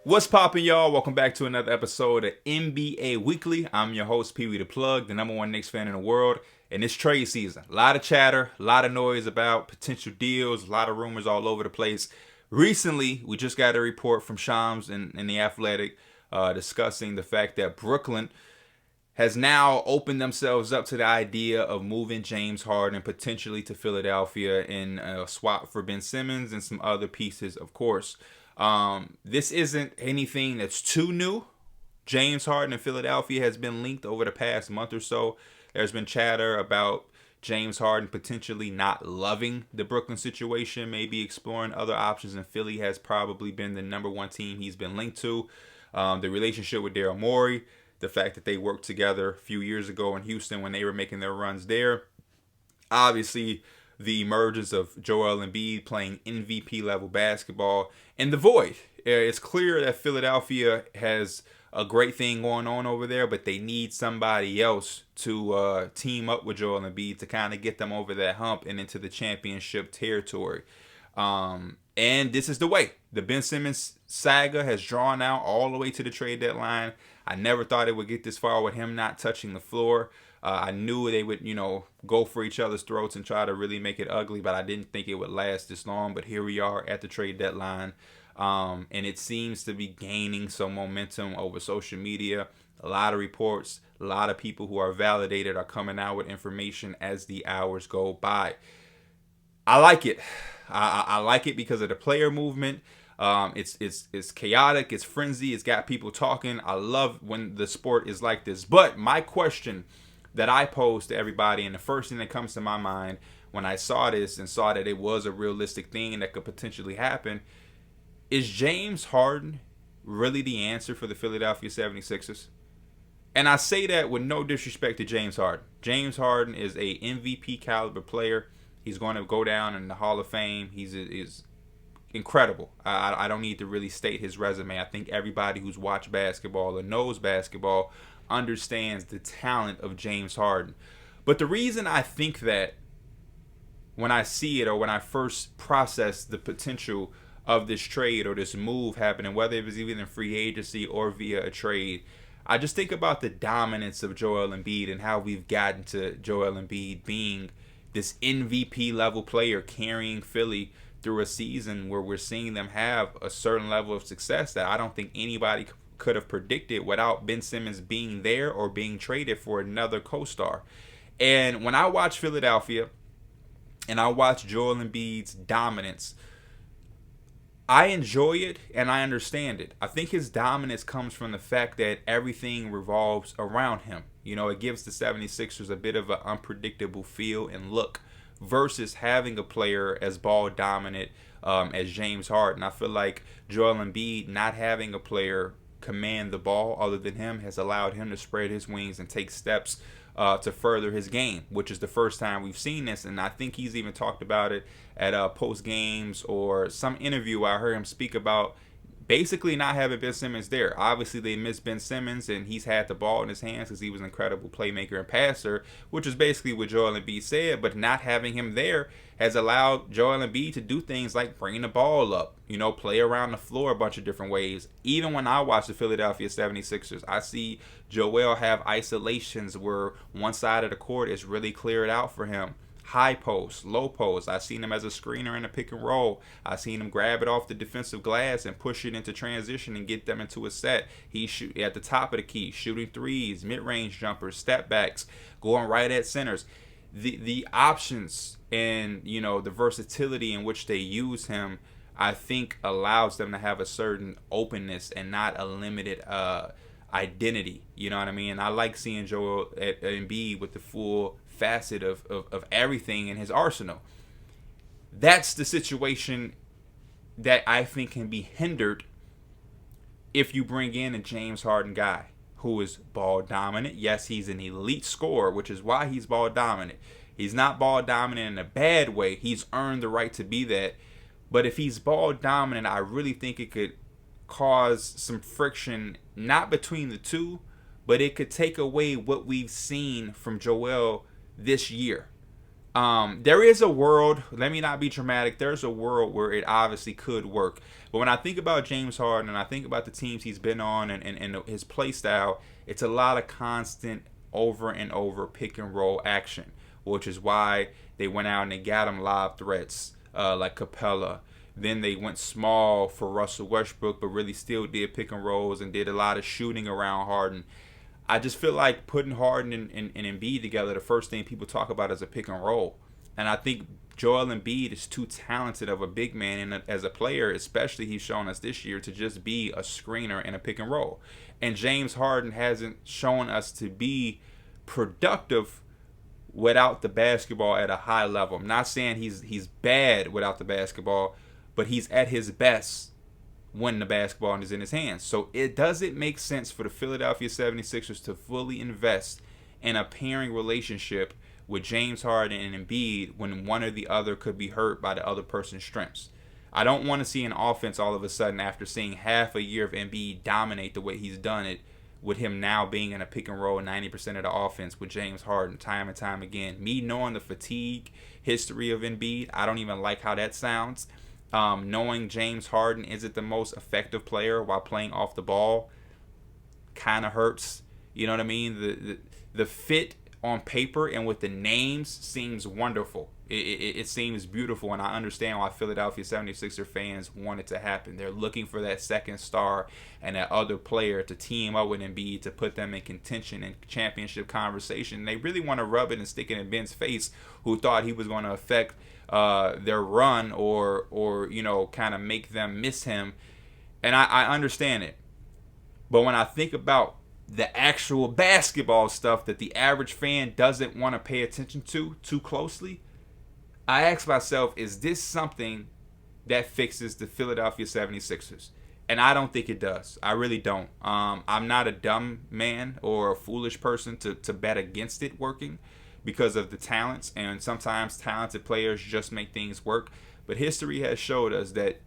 What's poppin', y'all? Welcome back to another episode of NBA Weekly. I'm your host, Pee Wee the Plug, the number one Knicks fan in the world. And it's trade season. A lot of chatter, a lot of noise about potential deals, a lot of rumors all over the place. Recently, we just got a report from Shams and The Athletic discussing the fact that Brooklyn has now opened themselves up to the idea of moving James Harden potentially to Philadelphia in a swap for Ben Simmons and some other pieces, of course. This isn't anything that's too new. James Harden in Philadelphia has been linked over the past month or so. There's been chatter about James Harden potentially not loving the Brooklyn situation, maybe exploring other options, and Philly has probably been the number one team he's been linked to. The relationship with Daryl Morey, the fact that they worked together a few years ago in Houston when they were making their runs there. Obviously, the emergence of Joel Embiid playing MVP level basketball, and the void. It's clear that Philadelphia has a great thing going on over there, but they need somebody else to team up with Joel Embiid to kind of get them over that hump and into the championship territory. And this is the way. The Ben Simmons saga has drawn out all the way to the trade deadline. I never thought it would get this far with him not touching the floor. I knew they would, go for each other's throats and try to really make it ugly, but I didn't think it would last this long. But here we are at the trade deadline, and it seems to be gaining some momentum over social media. A lot of reports, a lot of people who are validated are coming out with information as the hours go by. I like it. I like it because of the player movement. It's chaotic. It's frenzy. It's got people talking. I love when the sport is like this. But my question that I posed to everybody, and the first thing that comes to my mind when I saw this and saw that it was a realistic thing that could potentially happen, is James Harden really the answer for the Philadelphia 76ers? And I say that with no disrespect to James Harden. James Harden is a MVP caliber player. He's going to go down in the Hall of Fame. He's incredible. I don't need to really state his resume. I think everybody who's watched basketball or knows basketball understands the talent of James Harden. But the reason I think that when I see it, or when I first process the potential of this trade or this move happening, whether it was even in free agency or via a trade, I just think about the dominance of Joel Embiid and how we've gotten to Joel Embiid being this MVP level player carrying Philly through a season where we're seeing them have a certain level of success that I don't think anybody could have predicted without Ben Simmons being there or being traded for another co-star. And when I watch Philadelphia and I watch Joel Embiid's dominance, I enjoy it and I understand it. I think his dominance comes from the fact that everything revolves around him. It gives the 76ers a bit of an unpredictable feel and look versus having a player as ball dominant as James Harden. I feel like Joel Embiid not having a player command the ball other than him has allowed him to spread his wings and take steps to further his game, which is the first time we've seen this. And I think he's even talked about it at post games or some interview I heard him speak about basically not having Ben Simmons there. Obviously, they miss Ben Simmons, and he's had the ball in his hands because he was an incredible playmaker and passer, which is basically what Joel Embiid said. But not having him there has allowed Joel Embiid to do things like bring the ball up, play around the floor a bunch of different ways. Even when I watch the Philadelphia 76ers, I see Joel have isolations where one side of the court is really cleared out for him. High post, low post. I've seen him as a screener in a pick and roll. I've seen him grab it off the defensive glass and push it into transition and get them into a set. He's shoot at the top of the key, shooting threes, mid-range jumpers, step backs, going right at centers. The options and the versatility in which they use him, I think allows them to have a certain openness and not a limited identity. You know what I mean? I like seeing Joel Embiid with the full facet of everything in his arsenal. That's the situation that I think can be hindered if you bring in a James Harden guy who is ball dominant. Yes, he's an elite scorer, which is why he's ball dominant. He's not ball dominant in a bad way. He's earned the right to be that. But if he's ball dominant, I really think it could cause some friction, not between the two, but it could take away what we've seen from Joel this year. There is a world, let me not be dramatic, there's a world where it obviously could work. But when I think about James Harden and I think about the teams he's been on and his play style, it's a lot of constant over and over pick and roll action, which is why they went out and they got him lob threats like Capella. Then they went small for Russell Westbrook, but really still did pick and rolls and did a lot of shooting around Harden. I just feel like putting Harden and Embiid together, the first thing people talk about is a pick and roll. And I think Joel Embiid is too talented of a big man and as a player, especially he's shown us this year, to just be a screener in a pick and roll. And James Harden hasn't shown us to be productive without the basketball at a high level. I'm not saying he's bad without the basketball, but he's at his best when the basketball is in his hands. So it doesn't make sense for the Philadelphia 76ers to fully invest in a pairing relationship with James Harden and Embiid when one or the other could be hurt by the other person's strengths. I don't want to see an offense all of a sudden after seeing half a year of Embiid dominate the way he's done it, with him now being in a pick and roll 90% of the offense with James Harden time and time again. Me knowing the fatigue history of Embiid, I don't even like how that sounds. Knowing James Harden isn't the most effective player while playing off the ball kind of hurts. You know what I mean? The fit on paper and with the names seems wonderful. It seems beautiful, and I understand why Philadelphia 76er fans want it to happen. They're looking for that second star and that other player to team up with Embiid to put them in contention and championship conversation. They really want to rub it and stick it in Ben's face, who thought he was going to affect their run or you know, kind of make them miss him. And I understand it. But when I think about the actual basketball stuff that the average fan doesn't want to pay attention to too closely, I ask myself, is this something that fixes the Philadelphia 76ers? And I don't think it does. I really don't. I'm not a dumb man or a foolish person to bet against it working because of the talents. And sometimes talented players just make things work. But history has showed us that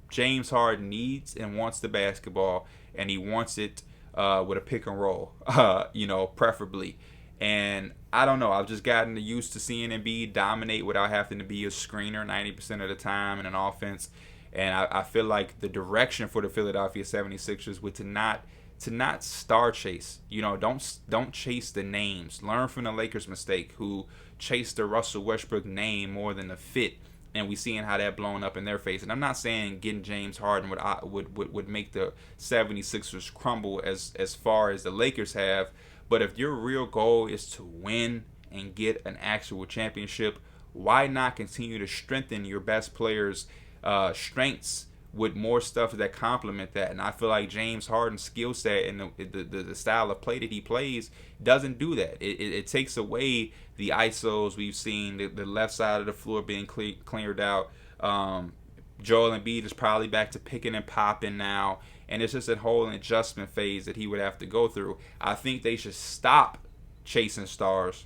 James Harden needs and wants the basketball, and he wants it with a pick and roll, you know, preferably. And I don't know. I've just gotten used to seeing Embiid dominate without having to be a screener 90% of the time in an offense. And I feel like the direction for the Philadelphia 76ers would to not star chase. You know, don't chase the names. Learn from the Lakers' mistake, who chased the Russell Westbrook name more than the fit. And we seeing how that blown up in their face. And I'm not saying getting James Harden would make the 76ers crumble as far as the Lakers have. But if your real goal is to win and get an actual championship, why not continue to strengthen your best players' strengths with more stuff that complement that? And I feel like James Harden's skill set and the style of play that he plays doesn't do that. It takes away the ISOs we've seen, the left side of the floor being cleared out. Joel Embiid is probably back to picking and popping now. And it's just a whole adjustment phase that he would have to go through. I think they should stop chasing stars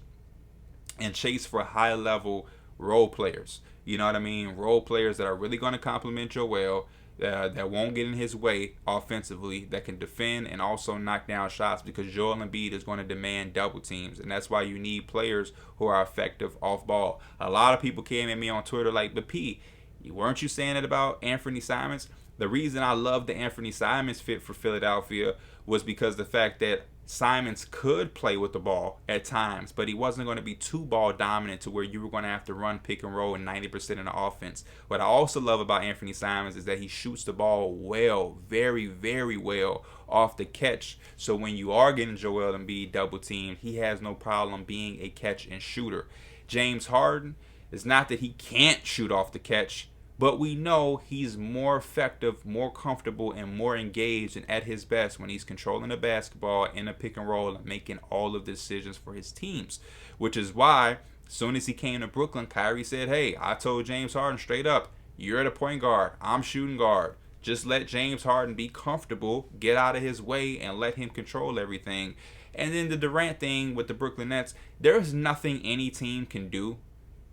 and chase for high-level role players. You know what I mean? Role players that are really going to complement Joel, that won't get in his way offensively, that can defend and also knock down shots, because Joel Embiid is going to demand double teams. And that's why you need players who are effective off ball. A lot of people came at me on Twitter like, but P, weren't you saying it about Anthony Simons? The reason I love the Anthony Simons fit for Philadelphia was because the fact that Simons could play with the ball at times, but he wasn't going to be too ball dominant to where you were going to have to run pick and roll in 90% of the offense. What I also love about Anthony Simons is that he shoots the ball well, very, very well off the catch. So when you are getting Joel Embiid double teamed, he has no problem being a catch and shooter. James Harden, it's not that he can't shoot off the catch, but we know he's more effective, more comfortable, and more engaged and at his best when he's controlling the basketball in a pick and roll and making all of the decisions for his teams. Which is why, as soon as he came to Brooklyn, Kyrie said, hey, I told James Harden straight up, you're the point guard, I'm shooting guard. Just let James Harden be comfortable, get out of his way, and let him control everything. And then the Durant thing with the Brooklyn Nets, there's nothing any team can do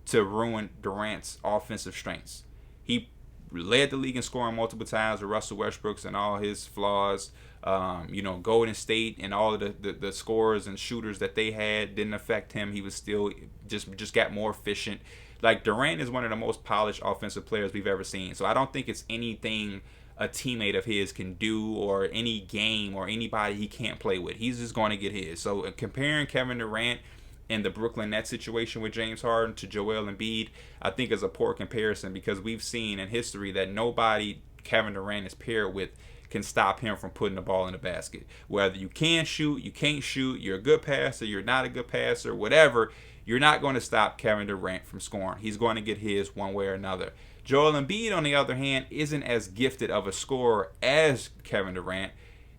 to ruin Durant's offensive strengths. He led the league in scoring multiple times with Russell Westbrook's and all his flaws. Golden State and all of the scorers and shooters that they had didn't affect him. He was still just got more efficient. Like, Durant is one of the most polished offensive players we've ever seen. So I don't think it's anything a teammate of his can do or any game or anybody he can't play with. He's just going to get his. So comparing Kevin Durant in the Brooklyn Nets situation with James Harden to Joel Embiid, I think is a poor comparison, because we've seen in history that nobody Kevin Durant is paired with can stop him from putting the ball in the basket. Whether you can shoot, you can't shoot, you're a good passer, you're not a good passer, whatever, you're not going to stop Kevin Durant from scoring. He's going to get his one way or another. Joel Embiid, on the other hand, isn't as gifted of a scorer as Kevin Durant.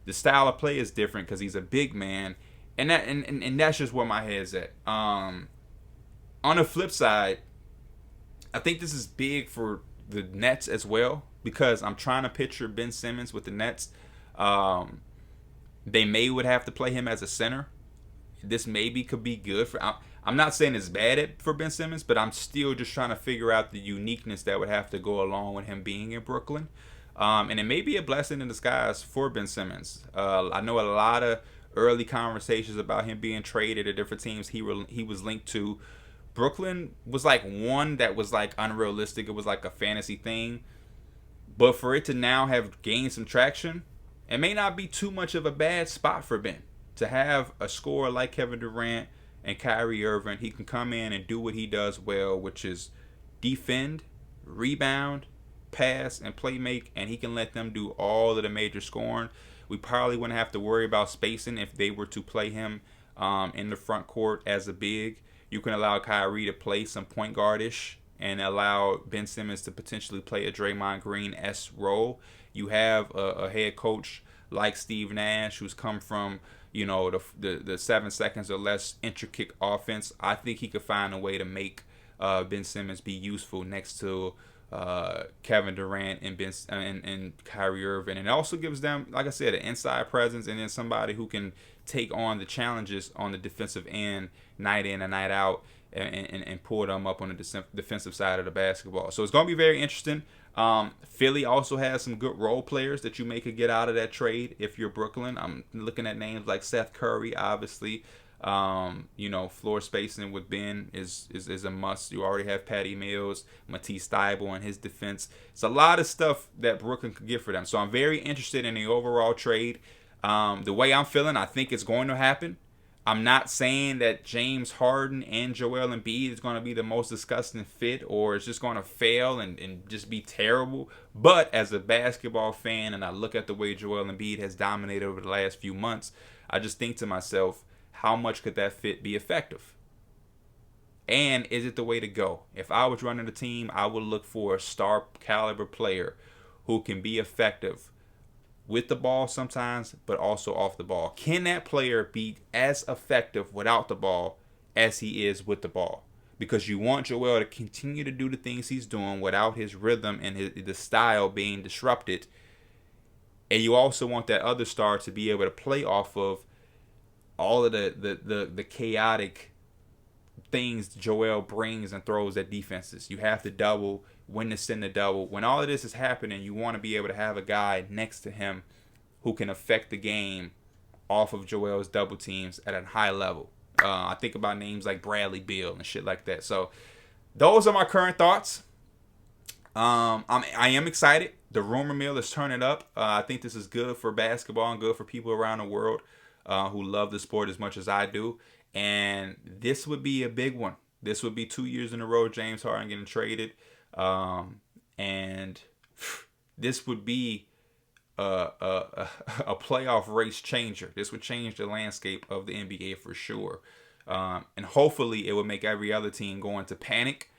The style of play is different because he's a big man, and that's just where my head's at. On the flip side, I think this is big for the Nets as well, because I'm trying to picture Ben Simmons with the Nets. They would have to play him as a center. This maybe could be good for. I'm not saying it's bad for Ben Simmons, but I'm still just trying to figure out the uniqueness that would have to go along with him being in Brooklyn. And it may be a blessing in disguise for Ben Simmons. I know a lot of early conversations about him being traded to different teams he was linked to. Brooklyn was like one that was like unrealistic. It was like a fantasy thing. But for it to now have gained some traction, it may not be too much of a bad spot for Ben. To have a scorer like Kevin Durant and Kyrie Irving, he can come in and do what he does well, which is defend, rebound, pass, and play make, and he can let them do all of the major scoring. We probably wouldn't have to worry about spacing if they were to play him in the front court as a big. You can allow Kyrie to play some point guard-ish and allow Ben Simmons to potentially play a Draymond Green-esque role. You have a head coach like Steve Nash, who's come from the 7 seconds or less intricate offense. I think he could find a way to make Ben Simmons be useful next to Kevin Durant and Kyrie Irving, and it also gives them, like I said, an inside presence, and then somebody who can take on the challenges on the defensive end, night in and night out, and pull them up on the defensive side of the basketball. So it's going to be very interesting. Philly also has some good role players that you may could get out of that trade if you're Brooklyn. I'm looking at names like Seth Curry, obviously. Floor spacing with Ben is a must. You already have Patty Mills, Matisse Thybulle in his defense. It's a lot of stuff that Brooklyn could get for them. So I'm very interested in the overall trade. The way I'm feeling, I think it's going to happen. I'm not saying that James Harden and Joel Embiid is going to be the most disgusting fit or it's just going to fail and just be terrible. But as a basketball fan, and I look at the way Joel Embiid has dominated over the last few months, I just think to myself, how much could that fit be effective? And is it the way to go? If I was running the team, I would look for a star caliber player who can be effective with the ball sometimes, but also off the ball. Can that player be as effective without the ball as he is with the ball? Because you want Joel to continue to do the things he's doing without his rhythm and the style being disrupted. And you also want that other star to be able to play off of all of the chaotic things Joel brings and throws at defenses. You have to double, when to send the double. When all of this is happening, you want to be able to have a guy next to him who can affect the game off of Joel's double teams at a high level. I think about names like Bradley Beal and shit like that. So those are my current thoughts. I am excited. The rumor mill is turning up. I think this is good for basketball and good for people around the world who love the sport as much as I do. And this would be a big one. This would be 2 years in a row James Harden getting traded. And this would be a playoff race changer. This would change the landscape of the NBA for sure. And hopefully it would make every other team go into panic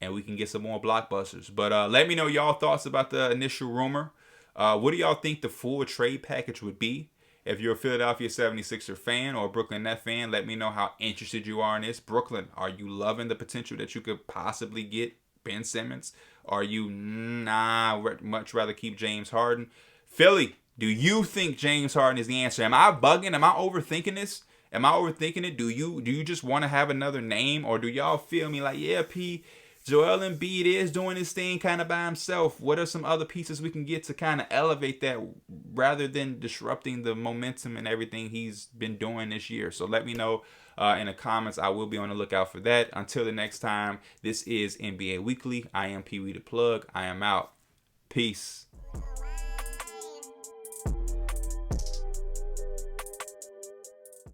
and we can get some more blockbusters. But let me know y'all thoughts about the initial rumor. What do y'all think the full trade package would be? If you're a Philadelphia 76er fan or a Brooklyn Net fan, let me know how interested you are in this. Brooklyn, are you loving the potential that you could possibly get Ben Simmons? Are you, much rather keep James Harden? Philly, do you think James Harden is the answer? Am I bugging? Am I overthinking this? Am I overthinking it? Do you just want to have another name? Or do y'all feel me like, yeah, P, Joel Embiid is doing his thing kind of by himself. What are some other pieces we can get to kind of elevate that rather than disrupting the momentum and everything he's been doing this year? So let me know in the comments. I will be on the lookout for that. Until the next time, this is NBA Weekly. I am Pee Wee the Plug. I am out. Peace.